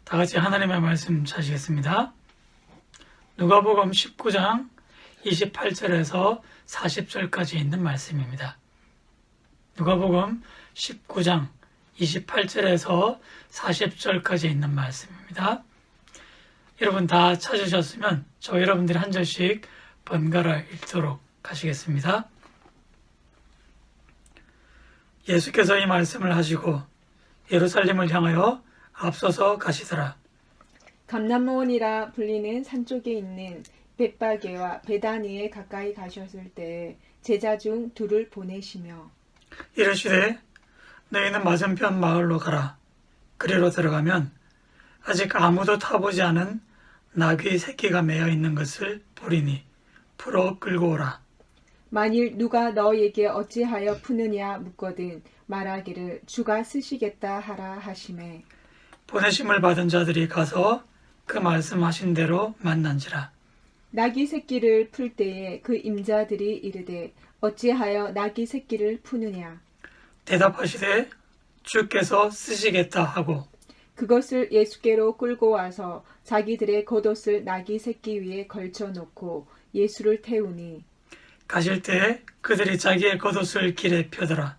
다 같이 하나님의 말씀 찾으겠습니다. 누가복음 19장 28절에서 40절까지 있는 말씀입니다. 누가복음 19장 28절에서 40절까지 있는 말씀입니다. 여러분 다 찾으셨으면 저 여러분들이 한 절씩 번갈아 읽도록 하시겠습니다. 예수께서 이 말씀을 하시고 예루살렘을 향하여 앞서서 가시더라. 감람원이라 불리는 산 쪽에 있는 벳바게와 베다니에 가까이 가셨을 때 제자 중 둘을 보내시며 이르시되 너희는 맞은편 마을로 가라. 그리로 들어가면 아직 아무도 타보지 않은 나귀 새끼가 매어 있는 것을 보리니 풀어 끌고 오라. 만일 누가 너에게 어찌하여 푸느냐 묻거든 말하기를 주가 쓰시겠다 하라 하시매 보내심을 받은 자들이 가서 그 말씀하신 대로 만난지라. 나귀 새끼를 풀 때에 그 임자들이 이르되 어찌하여 나귀 새끼를 푸느냐 대답하시되 주께서 쓰시겠다 하고 그것을 예수께로 끌고 와서 자기들의 겉옷을 나귀 새끼 위에 걸쳐 놓고 예수를 태우니 가실 때 그들이 자기의 겉옷을 길에 펴더라.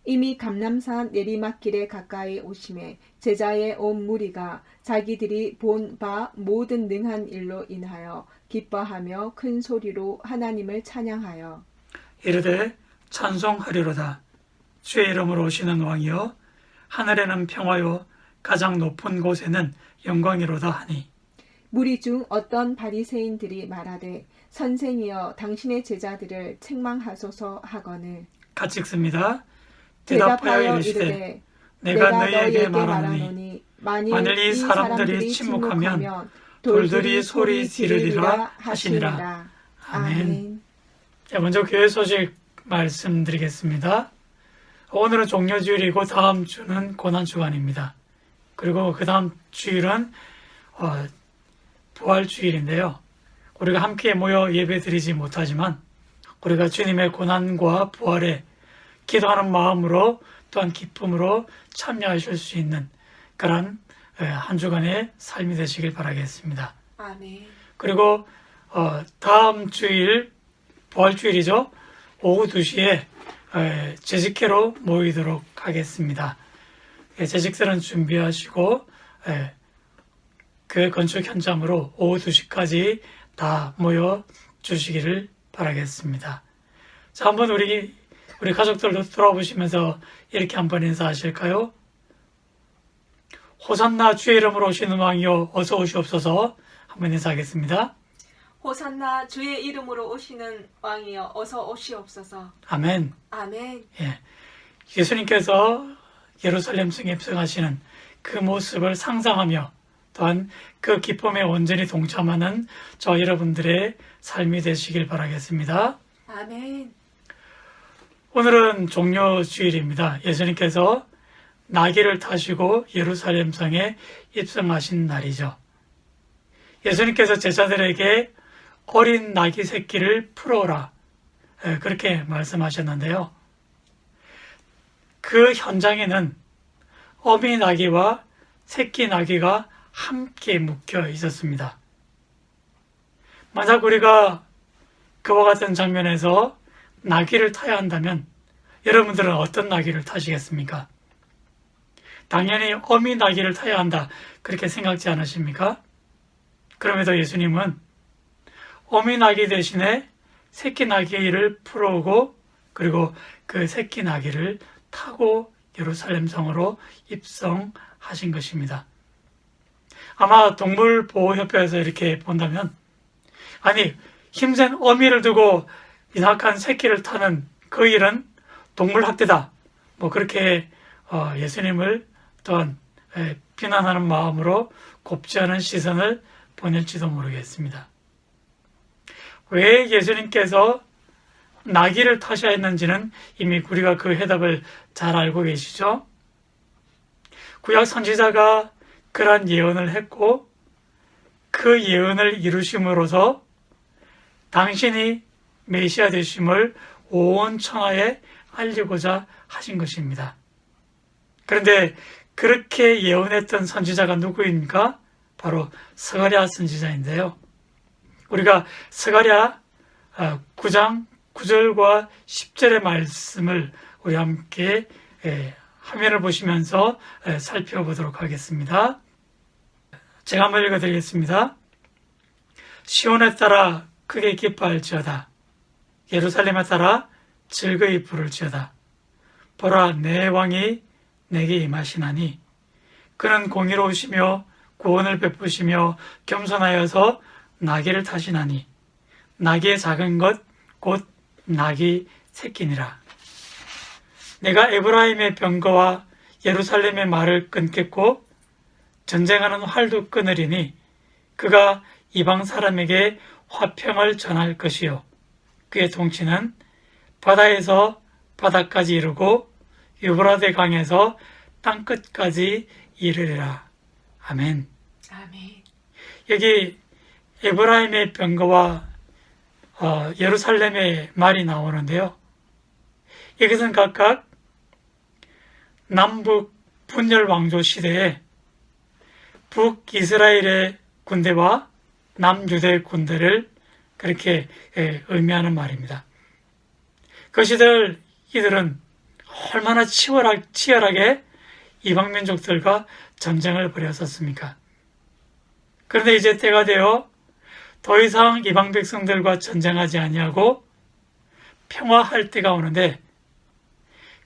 이미 감람산 내리막길에 가까이 오심에 제자의 온 무리가 자기들이 본 바 모든 능한 일로 인하여 기뻐하며 큰 소리로 하나님을 찬양하여 이르되 찬송하리로다. 주의 이름으로 오시는 왕이여 하늘에는 평화요 가장 높은 곳에는 영광이로다 하니 무리 중 어떤 바리새인들이 말하되 선생이여 당신의 제자들을 책망하소서 하거늘 같이 읽습니다. 대답하여 이르되 내가 너희에게 말하노니 만일 이 사람들이 침묵하면 돌들이 소리 지르리라 하시니라. 아멘. 자, 먼저 교회 소식 말씀드리겠습니다. 오늘은 종려주일이고 다음 주는 고난주간입니다. 그리고 그 다음 주일은 부활주일인데요. 우리가 함께 모여 예배드리지 못하지만 우리가 주님의 고난과 부활에 기도하는 마음으로 또한 기쁨으로 참여하실 수 있는 그런 한 주간의 삶이 되시길 바라겠습니다. 아멘. 그리고 다음 주일 부활주일이죠. 오후 2시에 재직회로 모이도록 하겠습니다. 재직들은 준비하시고 그 건축 현장으로 오후 2시까지 다 모여 주시기를 바라겠습니다. 자, 한번 우리 가족들도 돌아보시면서 이렇게 한번 인사하실까요? 호산나 주의 이름으로 오시는 왕이여 어서 오시옵소서. 한번 인사하겠습니다. 호산나 주의 이름으로 오시는 왕이여 어서 오시옵소서. 아멘. 아멘. 예수님께서 예루살렘 성에 입성하시는 그 모습을 상상하며 또한 그 기쁨에 온전히 동참하는 저 여러분들의 삶이 되시길 바라겠습니다. 아멘. 오늘은 종려주일입니다. 예수님께서 나귀를 타시고 예루살렘 성에 입성하신 날이죠. 예수님께서 제자들에게 어린 나귀 새끼를 풀어오라 그렇게 말씀하셨는데요. 그 현장에는 어미 나귀와 새끼 나귀가 함께 묶여 있었습니다. 만약 우리가 그와 같은 장면에서 나귀를 타야 한다면 여러분들은 어떤 나귀를 타시겠습니까? 당연히 어미 나귀를 타야 한다 그렇게 생각지 않으십니까? 그럼에도 예수님은 어미 나귀 대신에 새끼 나귀를 풀어오고 그리고 그 새끼 나귀를 타고 예루살렘 성으로 입성하신 것입니다. 아마 동물보호협회에서 이렇게 본다면 아니 힘센 어미를 두고 인악한 새끼를 타는 그 일은 동물학대다 뭐 그렇게 예수님을 또한 비난하는 마음으로 곱지 않은 시선을 보낼지도 모르겠습니다. 왜 예수님께서 나귀를 타셔야 했는지는 이미 우리가 그 해답을 잘 알고 계시죠? 구약 선지자가 그러한 예언을 했고 그 예언을 이루심으로써 당신이 메시아 되심을 온 천하에 알리고자 하신 것입니다. 그런데 그렇게 예언했던 선지자가 누구입니까? 바로 스가랴 선지자인데요. 우리가 스가랴 9장 9절과 10절의 말씀을 우리 함께 화면을 보시면서 살펴보도록 하겠습니다. 제가 한번 읽어드리겠습니다. 시온에 따라 크게 기뻐할지어다. 예루살렘에 따라 즐거이 부를지어다. 보라, 내 왕이 내게 임하시나니 그는 공의로우시며 구원을 베푸시며 겸손하여서 나귀를 타시나니 나귀의 작은 것 곧 나귀 새끼니라. 내가 에브라임의 병거와 예루살렘의 말을 끊겠고 전쟁하는 활도 끊으리니 그가 이방 사람에게 화평을 전할 것이요 그의 통치는 바다에서 바다까지 이르고 유브라데 강에서 땅끝까지 이르리라. 아멘. 아멘. 여기 에브라임의 병거와 예루살렘의 말이 나오는데요. 이것은 각각 남북 분열 왕조 시대에 북이스라엘의 군대와 남유대의 군대를 그렇게 의미하는 말입니다. 그 시절 이들은 얼마나 치열하게 이방 민족들과 전쟁을 벌였었습니까? 그런데 이제 때가 되어 더 이상 이방 백성들과 전쟁하지 아니하고 평화할 때가 오는데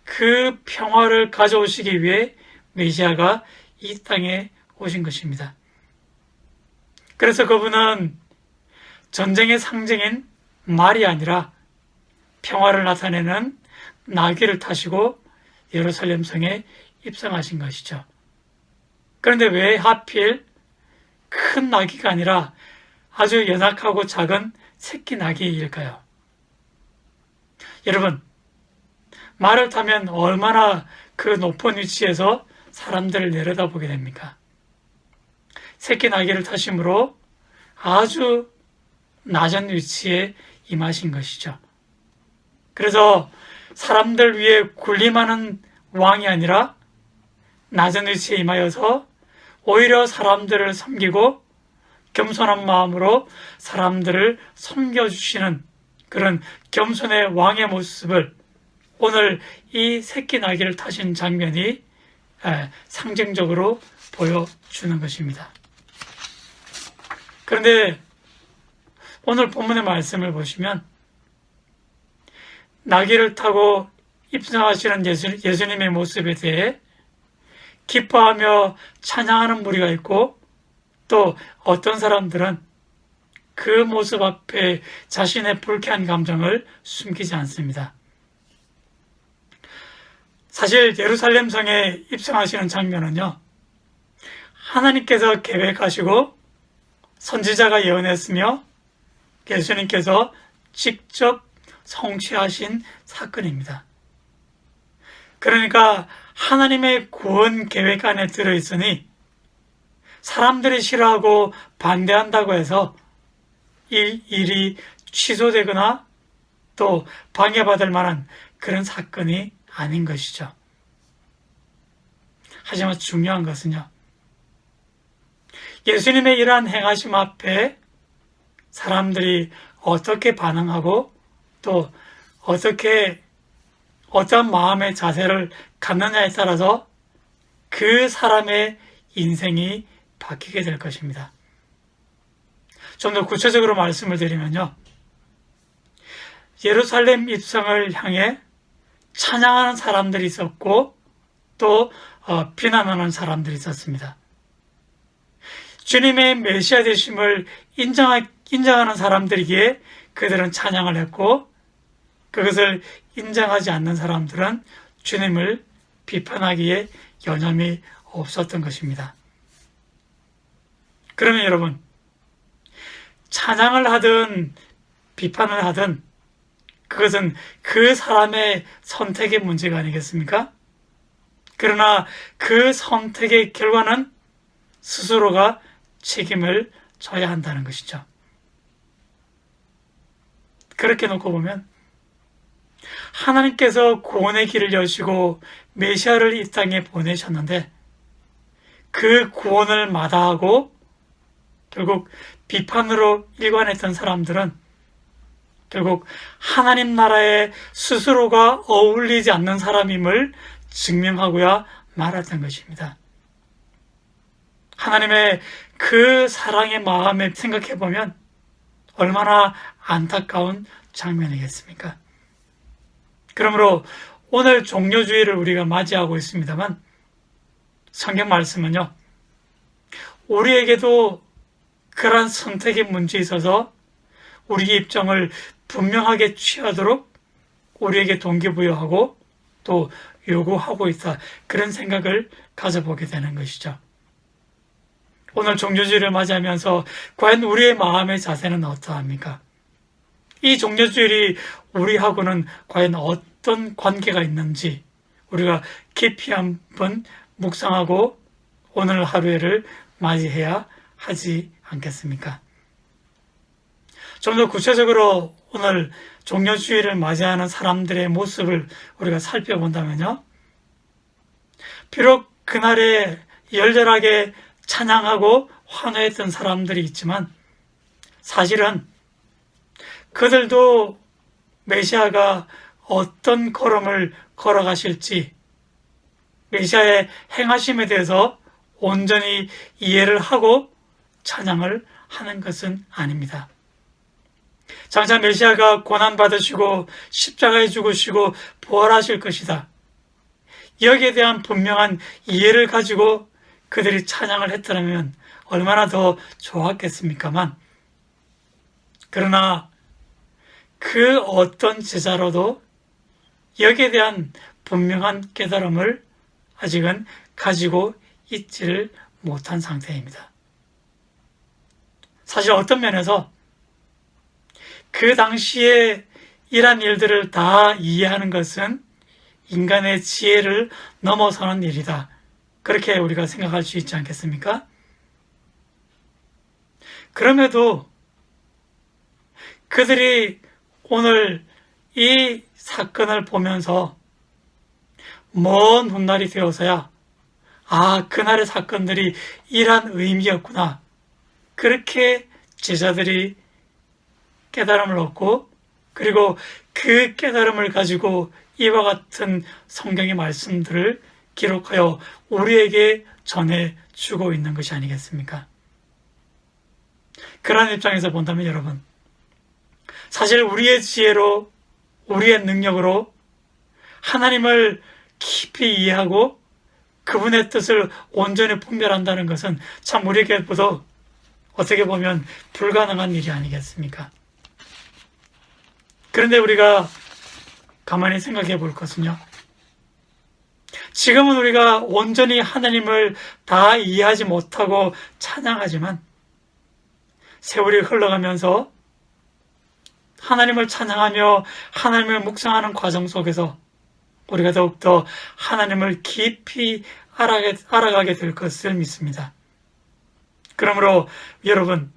그 평화를 가져오시기 위해 메시아가 이 땅에 오신 것입니다. 그래서 그분은 전쟁의 상징인 말이 아니라 평화를 나타내는 나귀를 타시고 예루살렘 성에 입성하신 것이죠. 그런데 왜 하필 큰 나귀가 아니라 아주 연약하고 작은 새끼 나귀일까요? 여러분, 말을 타면 얼마나 그 높은 위치에서 사람들을 내려다보게 됩니까? 새끼 나귀를 타심으로 아주 낮은 위치에 임하신 것이죠. 그래서 사람들 위에 군림하는 왕이 아니라 낮은 위치에 임하여서 오히려 사람들을 섬기고 겸손한 마음으로 사람들을 섬겨주시는 그런 겸손의 왕의 모습을 오늘 이 새끼 나귀를 타신 장면이 상징적으로 보여주는 것입니다. 그런데 오늘 본문의 말씀을 보시면 나귀를 타고 입성하시는 예수님의 모습에 대해 기뻐하며 찬양하는 무리가 있고 또 어떤 사람들은 그 모습 앞에 자신의 불쾌한 감정을 숨기지 않습니다. 사실 예루살렘 성에 입성하시는 장면은요, 하나님께서 계획하시고 선지자가 예언했으며 예수님께서 직접 성취하신 사건입니다. 그러니까 하나님의 구원 계획 안에 들어있으니 사람들이 싫어하고 반대한다고 해서 이 일이 취소되거나 또 방해받을 만한 그런 사건이 아닌 것이죠. 하지만 중요한 것은요, 예수님의 이러한 행하심 앞에 사람들이 어떻게 반응하고 또 어떤 마음의 자세를 갖느냐에 따라서 그 사람의 인생이 바뀌게 될 것입니다. 좀 더 구체적으로 말씀을 드리면요, 예루살렘 입성을 향해 찬양하는 사람들이 있었고 또 비난하는 사람들이 있었습니다. 주님의 메시아 되심을 인정하는 사람들이기에 그들은 찬양을 했고 그것을 인정하지 않는 사람들은 주님을 비판하기에 여념이 없었던 것입니다. 그러면 여러분, 찬양을 하든 비판을 하든 그것은 그 사람의 선택의 문제가 아니겠습니까? 그러나 그 선택의 결과는 스스로가 책임을 져야 한다는 것이죠. 그렇게 놓고 보면 하나님께서 구원의 길을 여시고 메시아를 이 땅에 보내셨는데 그 구원을 마다하고 결국 비판으로 일관했던 사람들은 결국 하나님 나라에 스스로가 어울리지 않는 사람임을 증명하고야 말았던 것입니다. 하나님의 그 사랑의 마음에 생각해보면 얼마나 안타까운 장면이겠습니까? 그러므로 오늘 종료주의를 우리가 맞이하고 있습니다만 성경 말씀은요, 우리에게도 그러한 선택의 문제에 있어서 우리의 입장을 분명하게 취하도록 우리에게 동기부여하고 또 요구하고 있다. 그런 생각을 가져보게 되는 것이죠. 오늘 종료주의를 맞이하면서 과연 우리의 마음의 자세는 어떠합니까? 이 종료주일이 우리하고는 과연 어떤 관계가 있는지 우리가 깊이 한번 묵상하고 오늘 하루를 맞이해야 하지 않겠습니까? 좀 더 구체적으로 오늘 종료주일을 맞이하는 사람들의 모습을 우리가 살펴본다면요, 비록 그날에 열렬하게 찬양하고 환호했던 사람들이 있지만 사실은 그들도 메시아가 어떤 걸음을 걸어가실지 메시아의 행하심에 대해서 온전히 이해를 하고 찬양을 하는 것은 아닙니다. 장차 메시아가 고난받으시고 십자가에 죽으시고 부활하실 것이다. 여기에 대한 분명한 이해를 가지고 그들이 찬양을 했더라면 얼마나 더 좋았겠습니까만, 그러나 그 어떤 제자로도 여기에 대한 분명한 깨달음을 아직은 가지고 있지를 못한 상태입니다. 사실 어떤 면에서 그 당시에 이러한 일들을 다 이해하는 것은 인간의 지혜를 넘어서는 일이다. 그렇게 우리가 생각할 수 있지 않겠습니까? 그럼에도 그들이 오늘 이 사건을 보면서 먼 훗날이 되어서야 그날의 사건들이 이러한 의미였구나. 그렇게 제자들이 깨달음을 얻고 그리고 그 깨달음을 가지고 이와 같은 성경의 말씀들을 기록하여 우리에게 전해주고 있는 것이 아니겠습니까? 그러한 입장에서 본다면 여러분, 사실 우리의 지혜로 우리의 능력으로 하나님을 깊이 이해하고 그분의 뜻을 온전히 분별한다는 것은 참 우리에게도 어떻게 보면 불가능한 일이 아니겠습니까? 그런데 우리가 가만히 생각해 볼 것은요, 지금은 우리가 온전히 하나님을 다 이해하지 못하고 찬양하지만 세월이 흘러가면서 하나님을 찬양하며 하나님을 묵상하는 과정 속에서 우리가 더욱더 하나님을 깊이 알아가게 될 것을 믿습니다. 그러므로 여러분,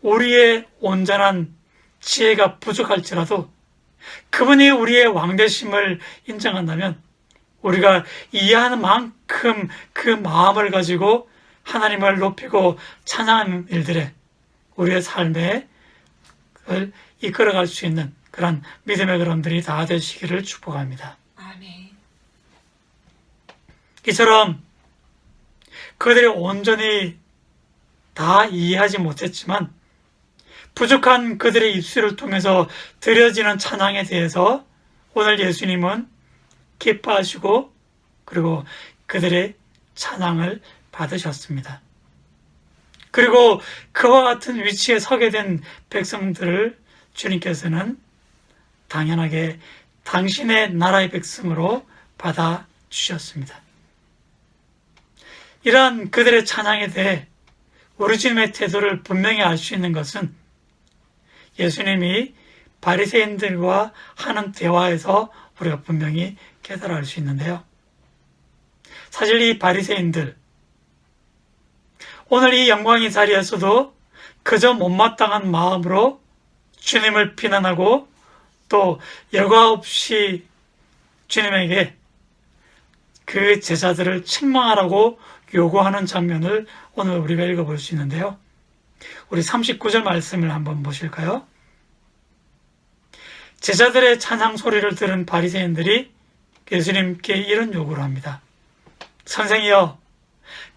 우리의 온전한 지혜가 부족할지라도 그분이 우리의 왕되심을 인정한다면 우리가 이해하는 만큼 그 마음을 가지고 하나님을 높이고 찬양하는 일들에 우리의 삶에 이끌어갈 수 있는 그런 믿음의 걸음들이 다 되시기를 축복합니다. 아멘. 이처럼 그들이 온전히 다 이해하지 못했지만 부족한 그들의 입술을 통해서 드려지는 찬양에 대해서 오늘 예수님은 기뻐하시고 그리고 그들의 찬양을 받으셨습니다. 그리고 그와 같은 위치에 서게 된 백성들을 주님께서는 당연하게 당신의 나라의 백성으로 받아주셨습니다. 이러한 그들의 찬양에 대해 우리 주님의 태도를 분명히 알 수 있는 것은 예수님이 바리새인들과 하는 대화에서 우리가 분명히 깨달아 알 수 있는데요. 사실 이 바리새인들, 오늘 이 영광의 자리에서도 그저 못마땅한 마음으로 주님을 비난하고 또 여과 없이 주님에게 그 제자들을 책망하라고 요구하는 장면을 오늘 우리가 읽어볼 수 있는데요. 우리 39절 말씀을 한번 보실까요? 제자들의 찬양 소리를 들은 바리새인들이 예수님께 이런 요구를 합니다. 선생이여,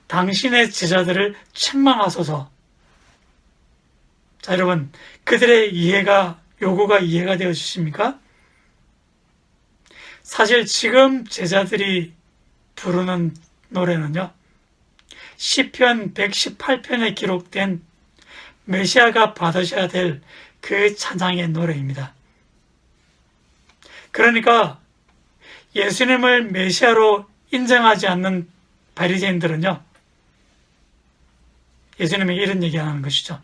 당신의 제자들을 책망하소서. 자, 여러분, 그들의 요구가 이해가 되어지십니까? 사실 지금 제자들이 부르는 노래는요, 시편 118편에 기록된 메시아가 받으셔야 될 그 찬양의 노래입니다. 그러니까 예수님을 메시아로 인정하지 않는 바리새인들은요, 예수님에게 이런 얘기하는 것이죠.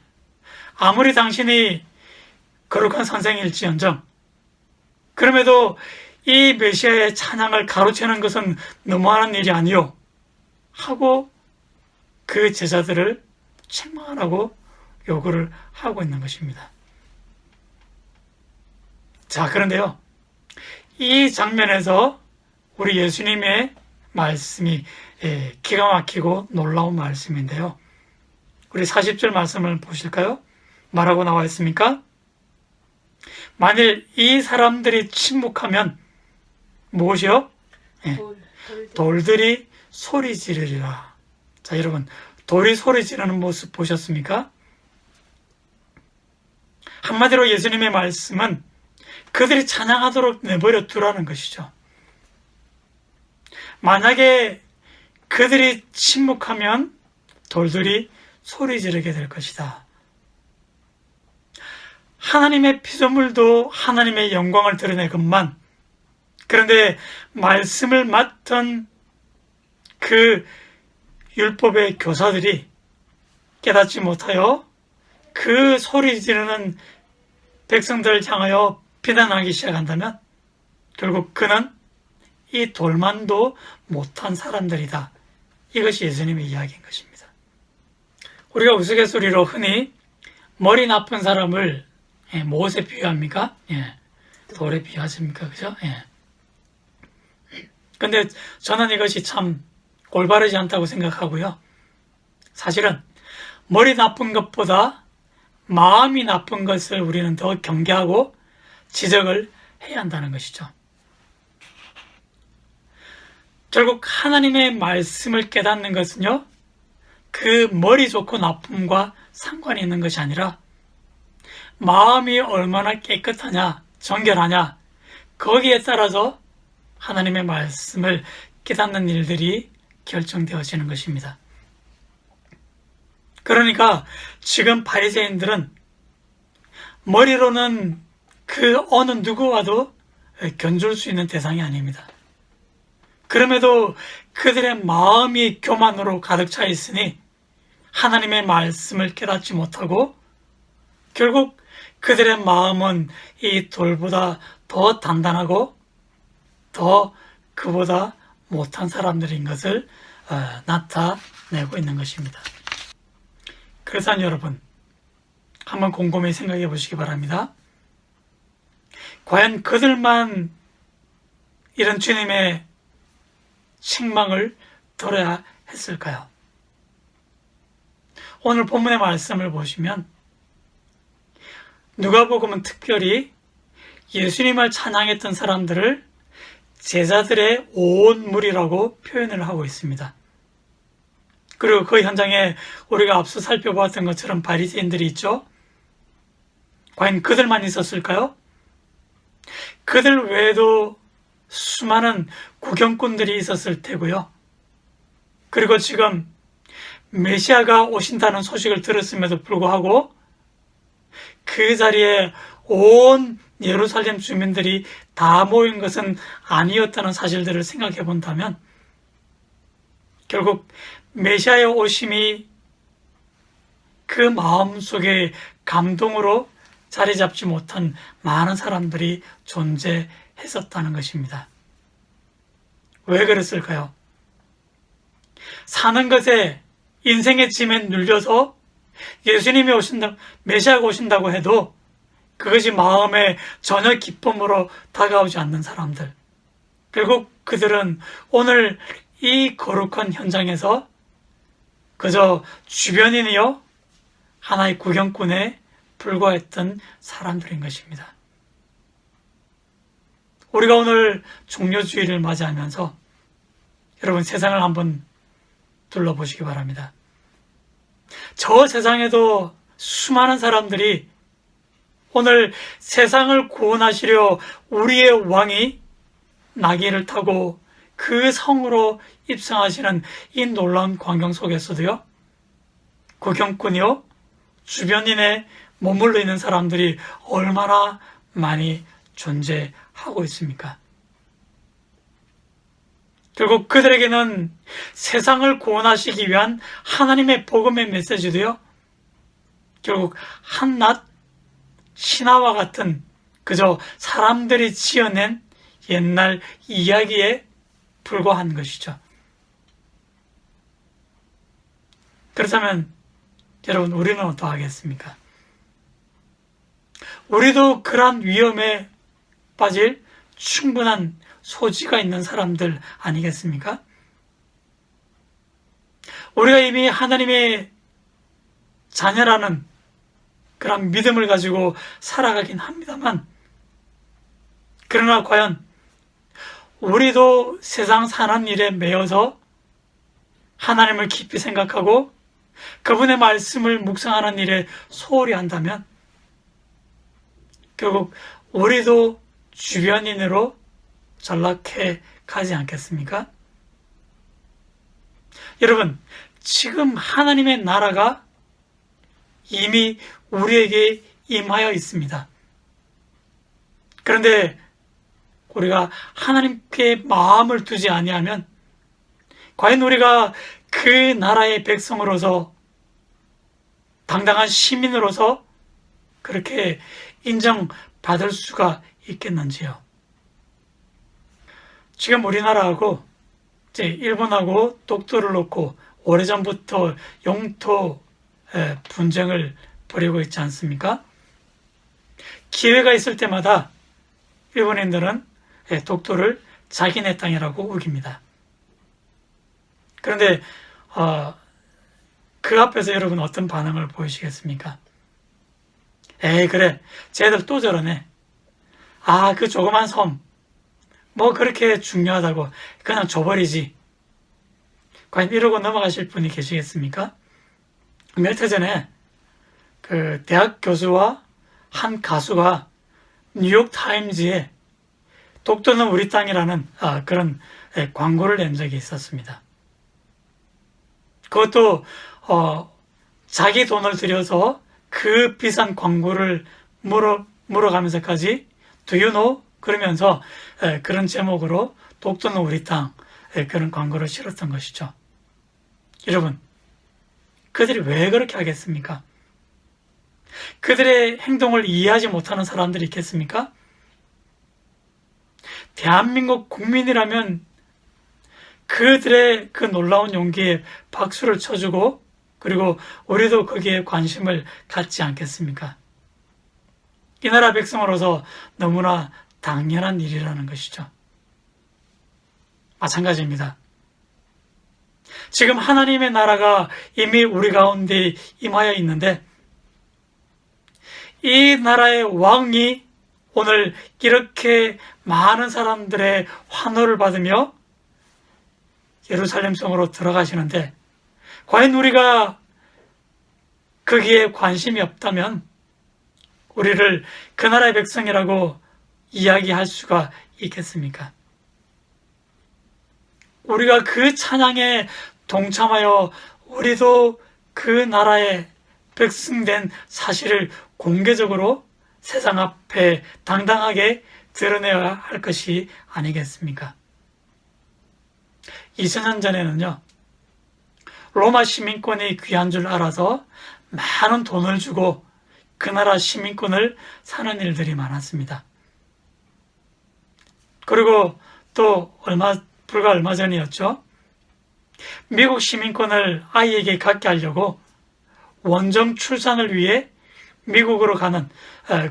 아무리 당신이 거룩한 선생일지언정 그럼에도 이 메시아의 찬양을 가로채는 것은 너무하는 일이 아니요 하고 그 제자들을 책망하라고 요구를 하고 있는 것입니다. 자, 그런데요, 이 장면에서 우리 예수님의 말씀이 기가 막히고 놀라운 말씀인데요. 우리 40절 말씀을 보실까요? 뭐라고 나와 있습니까? 만일 이 사람들이 침묵하면 무엇이요? 돌들이 소리 지르리라. 자, 여러분, 돌이 소리 지르는 모습 보셨습니까? 한마디로 예수님의 말씀은 그들이 찬양하도록 내버려 두라는 것이죠. 만약에 그들이 침묵하면 돌들이 소리 지르게 될 것이다. 하나님의 피조물도 하나님의 영광을 드러내건만, 그런데 말씀을 맡은 그 율법의 교사들이 깨닫지 못하여 그 소리 지르는 백성들을 향하여 비난하기 시작한다면 결국 그는 이 돌만도 못한 사람들이다. 이것이 예수님의 이야기인 것입니다. 우리가 우스갯소리로 흔히 머리 나쁜 사람을 무엇에 비유합니까? 돌에 비유하십니까? 그죠? 근데 저는 이것이 참 올바르지 않다고 생각하고요. 사실은 머리 나쁜 것보다 마음이 나쁜 것을 우리는 더 경계하고 지적을 해야 한다는 것이죠. 결국 하나님의 말씀을 깨닫는 것은요, 그 머리 좋고 나쁨과 상관이 있는 것이 아니라 마음이 얼마나 깨끗하냐, 정결하냐, 거기에 따라서 하나님의 말씀을 깨닫는 일들이 결정되어지는 것입니다. 그러니까 지금 바리새인들은 머리로는 그 어느 누구와도 견줄 수 있는 대상이 아닙니다. 그럼에도 그들의 마음이 교만으로 가득 차 있으니 하나님의 말씀을 깨닫지 못하고 결국 그들의 마음은 이 돌보다 더 단단하고 더 그보다 못한 사람들인 것을 나타내고 있는 것입니다. 그래서 여러분, 한번 곰곰이 생각해 보시기 바랍니다. 과연 그들만 이런 주님의 책망을 들어야 했을까요? 오늘 본문의 말씀을 보시면 누가복음은 특별히 예수님을 찬양했던 사람들을 제자들의 온 무리라고 표현을 하고 있습니다. 그리고 그 현장에 우리가 앞서 살펴보았던 것처럼 바리새인들이 있죠. 과연 그들만 있었을까요? 그들 외에도 수많은 구경꾼들이 있었을 테고요. 그리고 지금 메시아가 오신다는 소식을 들었음에도 불구하고 그 자리에 온 예루살렘 주민들이 다 모인 것은 아니었다는 사실들을 생각해 본다면 결국 메시아의 오심이 그 마음속에 감동으로 자리 잡지 못한 많은 사람들이 존재했었다는 것입니다. 왜 그랬을까요? 사는 것에 인생의 짐에 눌려서 예수님이 오신다, 메시아가 오신다고 해도 그것이 마음에 전혀 기쁨으로 다가오지 않는 사람들. 결국 그들은 오늘 이 거룩한 현장에서 그저 주변인이요 하나의 구경꾼에 불과했던 사람들인 것입니다. 우리가 오늘 종료주의를 맞이하면서 여러분 세상을 한번 둘러보시기 바랍니다. 저 세상에도 수많은 사람들이 오늘 세상을 구원하시려 우리의 왕이 나귀를 타고 그 성으로 입성하시는 이 놀라운 광경 속에서도요, 구경꾼이요, 주변인에 머물러 있는 사람들이 얼마나 많이 존재하고 있습니까? 결국 그들에게는 세상을 구원하시기 위한 하나님의 복음의 메시지도요, 결국 한낱 신화와 같은 그저 사람들이 지어낸 옛날 이야기에 불과한 것이죠. 그렇다면 여러분, 우리는 어떠하겠습니까? 우리도 그러한 위험에 빠질 충분한 소지가 있는 사람들 아니겠습니까? 우리가 이미 하나님의 자녀라는 그런 믿음을 가지고 살아가긴 합니다만, 그러나 과연 우리도 세상 사는 일에 매여서 하나님을 깊이 생각하고 그분의 말씀을 묵상하는 일에 소홀히 한다면 결국 우리도 주변인으로 전락해 가지 않겠습니까? 여러분, 지금 하나님의 나라가 이미 우리에게 임하여 있습니다. 그런데 우리가 하나님께 마음을 두지 아니하면 과연 우리가 그 나라의 백성으로서 당당한 시민으로서 그렇게 인정받을 수가 있겠는지요? 지금 우리나라하고 이제 일본하고 독도를 놓고 오래전부터 영토 분쟁을 벌이고 있지 않습니까? 기회가 있을 때마다 일본인들은 독도를 자기네 땅이라고 우깁니다. 그런데 그 앞에서 여러분 어떤 반응을 보이시겠습니까? 에이 그래, 쟤들 또 저러네. 아, 그 조그만 섬 뭐 그렇게 중요하다고 그냥 줘버리지. 과연 이러고 넘어가실 분이 계시겠습니까? 몇 해 전에 그 대학 교수와 한 가수가 뉴욕 타임즈에 독도는 우리 땅이라는 그런 광고를 낸 적이 있었습니다. 그것도 자기 돈을 들여서 그 비싼 광고를 물어가면서까지 Do you know? 그러면서 그런 제목으로 독도는 우리 땅 그런 광고를 실었던 것이죠. 여러분, 그들이 왜 그렇게 하겠습니까? 그들의 행동을 이해하지 못하는 사람들이 있겠습니까? 대한민국 국민이라면 그들의 그 놀라운 용기에 박수를 쳐주고 그리고 우리도 거기에 관심을 갖지 않겠습니까? 이 나라 백성으로서 너무나 당연한 일이라는 것이죠. 마찬가지입니다. 지금 하나님의 나라가 이미 우리 가운데 임하여 있는데 이 나라의 왕이 오늘 이렇게 많은 사람들의 환호를 받으며 예루살렘 성으로 들어가시는데 과연 우리가 거기에 관심이 없다면 우리를 그 나라의 백성이라고 이야기할 수가 있겠습니까? 우리가 그 찬양에 동참하여 우리도 그 나라의 백성된 사실을 공개적으로 세상 앞에 당당하게 드러내야 할 것이 아니겠습니까? 2000년 전에는요, 로마 시민권이 귀한 줄 알아서 많은 돈을 주고 그 나라 시민권을 사는 일들이 많았습니다. 그리고 또 불과 얼마 전이었죠. 미국 시민권을 아이에게 갖게 하려고 원정 출산을 위해 미국으로 가는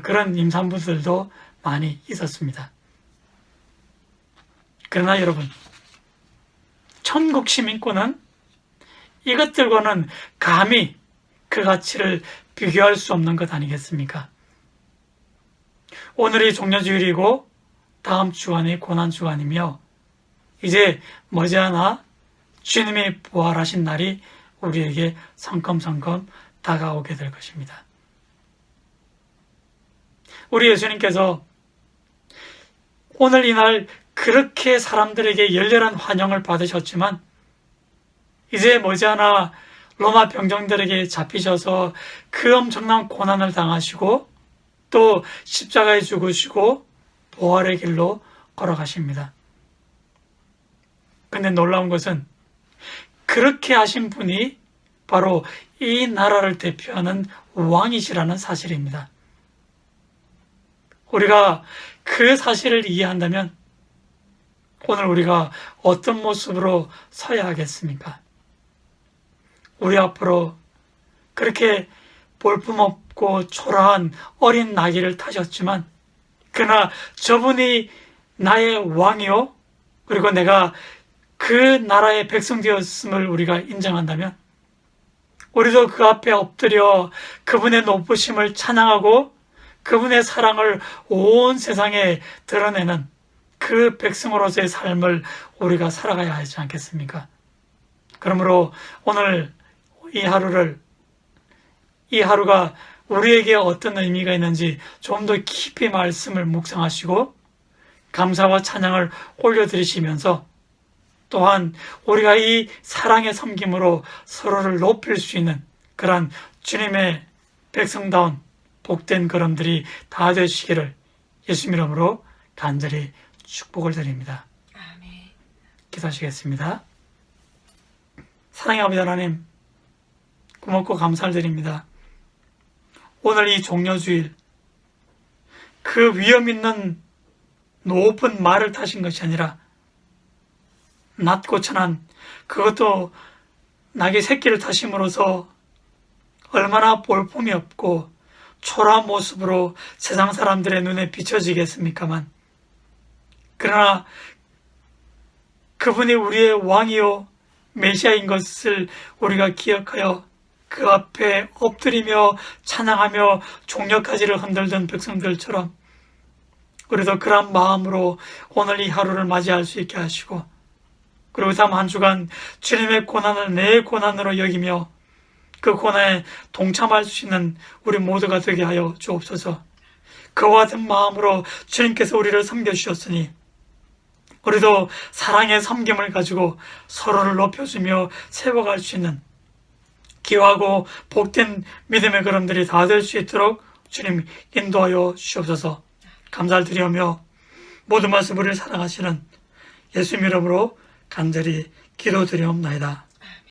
그런 임산부들도 많이 있었습니다. 그러나 여러분, 천국 시민권은 이것들과는 감히 그 가치를 비교할 수 없는 것 아니겠습니까? 오늘이 종려주일이고 다음 주간이 고난주간이며 이제 머지않아 주님이 부활하신 날이 우리에게 성컴성컴 다가오게 될 것입니다. 우리 예수님께서 오늘 이날 그렇게 사람들에게 열렬한 환영을 받으셨지만 이제 머지않아 로마 병정들에게 잡히셔서 그 엄청난 고난을 당하시고 또 십자가에 죽으시고 부활의 길로 걸어가십니다. 근데 놀라운 것은 그렇게 하신 분이 바로 이 나라를 대표하는 왕이시라는 사실입니다. 우리가 그 사실을 이해한다면 오늘 우리가 어떤 모습으로 서야 하겠습니까? 우리 앞으로 그렇게 볼품없고 초라한 어린 나귀를 타셨지만 그러나 저분이 나의 왕이요 그리고 내가 그 나라의 백성 되었음을 우리가 인정한다면 우리도 그 앞에 엎드려 그분의 높으심을 찬양하고 그분의 사랑을 온 세상에 드러내는 그 백성으로서의 삶을 우리가 살아가야 하지 않겠습니까? 그러므로 오늘 이 하루가 우리에게 어떤 의미가 있는지 좀 더 깊이 말씀을 묵상하시고 감사와 찬양을 올려드리시면서 또한 우리가 이 사랑의 섬김으로 서로를 높일 수 있는 그러한 주님의 백성다운 복된 걸음들이 다 되시기를 예수님 이름으로 간절히 축복을 드립니다. 아멘. 기도하시겠습니다. 사랑의 아버지 하나님, 고맙고 감사를 드립니다. 오늘 이 종려주일 그 위험 있는 높은 말을 타신 것이 아니라 낮고 천한 그것도 낙의 새끼를 타심으로써 얼마나 볼품이 없고 초라한 모습으로 세상 사람들의 눈에 비춰지겠습니까만 그러나 그분이 우리의 왕이요 메시아인 것을 우리가 기억하여 그 앞에 엎드리며 찬양하며 종려가지를 흔들던 백성들처럼 우리도 그런 마음으로 오늘 이 하루를 맞이할 수 있게 하시고 그리고 다음 한 주간 주님의 고난을 내 고난으로 여기며 그 고난에 동참할 수 있는 우리 모두가 되게 하여 주옵소서. 그와 같은 마음으로 주님께서 우리를 섬겨주셨으니 우리도 사랑의 섬김을 가지고 서로를 높여주며 세워갈 수 있는 기와하고 복된 믿음의 걸음들이 다 될 수 있도록 주님 인도하여 주옵소서. 감사를 드리며 모든 말씀 우리를 사랑하시는 예수님 이름으로 간절히 기도드리옵나이다.